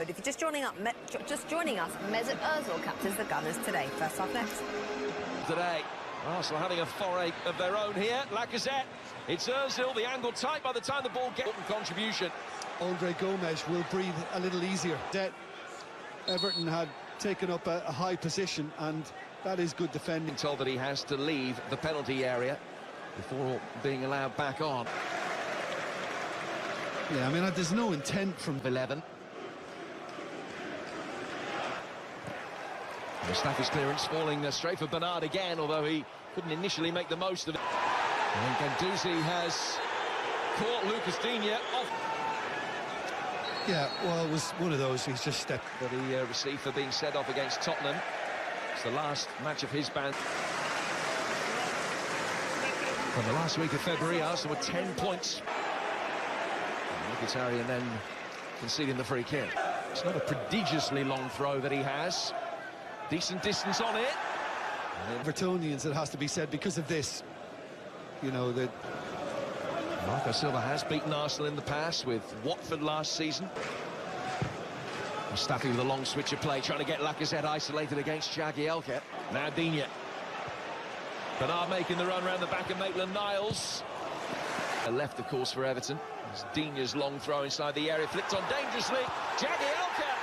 Road. If you're just joining us, Mesut Ozil captains the Gunners today. First half next. Today, Arsenal having a foray of their own here. Lacazette, it's Ozil, the angle tight by the time the ball gets contribution. Andre Gomes will breathe a little easier. Everton had taken up a high position, and that is good defending. Told that he has to leave the penalty area before being allowed back on. Yeah, I mean, there's no intent from 11. Mustafi's clearance falling straight for Bernard again, although he couldn't initially make the most of it. And Guendouzi has caught Lucas Digne off. Yeah, well, it was one of those. He's just stepped. That he received for being sent off against Tottenham. It's the last match of his ban. From the last week of February, Arsenal were 10 points. Mkhitaryan then conceding the free kick. It's not a prodigiously long throw that he has. Decent distance on it. Evertonians, it has to be said, because of this. You know, that Marco Silva has beaten Arsenal in the past with Watford last season. Mustafi with a long switch of play, trying to get Lacazette isolated against Jagielker. Now Digne. Bernard making the run round the back of Maitland-Niles. Left the course for Everton. It's Digne's long throw inside the area, flicked on dangerously. Jagielker!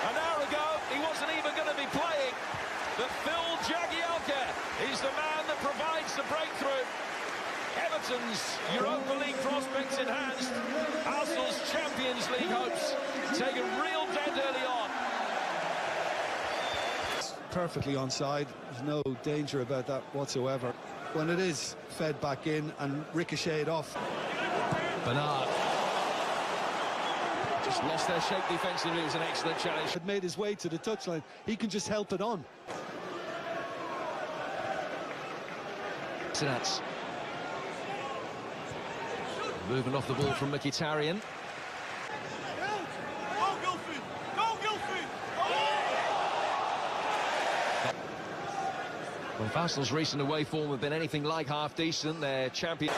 An hour ago, he wasn't even going to be playing. But Phil Jagielker is the man that provides the breakthrough. Everton's Europa League prospects enhanced. Arsenal's Champions League hopes take a real dent early on. perfectly onside. There's no danger about that whatsoever. When it is fed back in and ricocheted off. Bernard just lost their shape defensively. It was an excellent challenge. Had made his way to the touchline. He can just help it on. Sinats moving off the ball from Mkhitaryan. Well, if Arsenal's recent away form have been anything like half-decent, they're champion.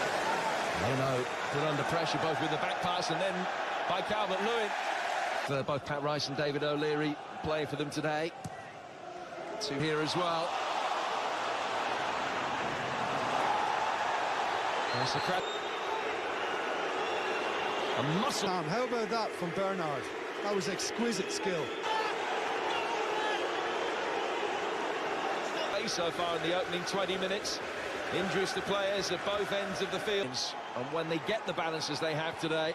Leno put under pressure both with the back pass and then by Calvert-Lewin. Both Pat Rice and David O'Leary playing for them today. Two here as well. There's the crowd. A muscle. How about that from Bernard? That was exquisite skill. So far in the opening 20 minutes. Injuries to players at both ends of the field. And when they get the balances they have today,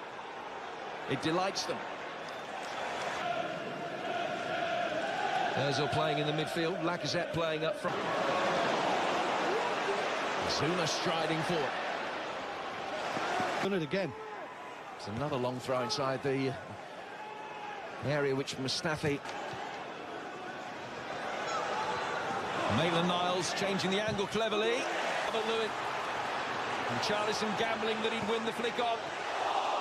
it delights them. Ozil playing in the midfield, Lacazette playing up front. Zuma striding forward. Done it again. It's another long throw inside the area which Mustafi. Maitland-Niles changing the angle cleverly. Calvert-Lewin. And Charlison gambling that he'd win the flick on.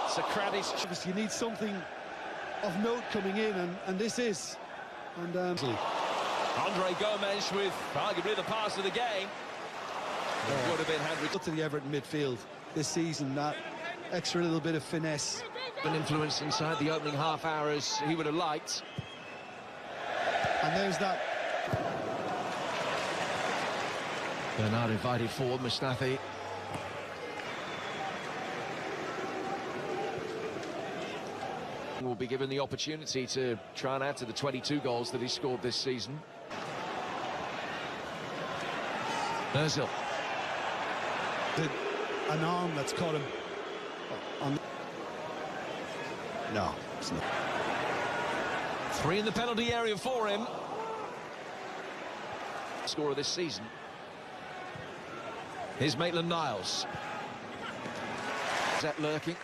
Socrates. You need something of note coming in, and this is. And Andre Gomes with arguably the pass of the game. Yeah. Would have been handed. To the Everton midfield this season, that extra little bit of finesse. An influence inside the opening half hour as he would have liked. And there's that. Bernard invited forward, Mustafi. Will be given the opportunity to try and add to the 22 goals that he scored this season. Ozil. An arm that's caught him on. No, it's not. 3 in the penalty area for him. Scorer this season. Here's Maitland-Niles. Is that lurking?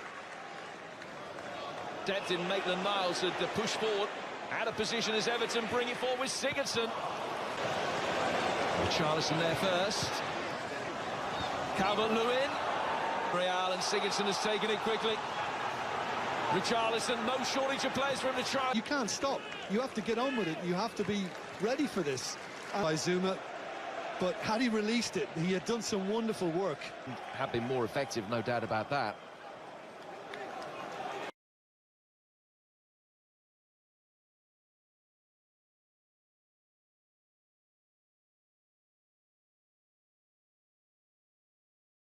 Depth in Maitland-Niles had to push forward. Out of position as Everton bring it forward with Sigurdsson. Charlison there first. Calvert-Lewin. Real and Sigurdsson has taken it quickly. Richarlison, no shortage of players for him to try. You can't stop. You have to get on with it. You have to be ready for this. By Zuma. But had he released it, he had done some wonderful work. Have been more effective, no doubt about that.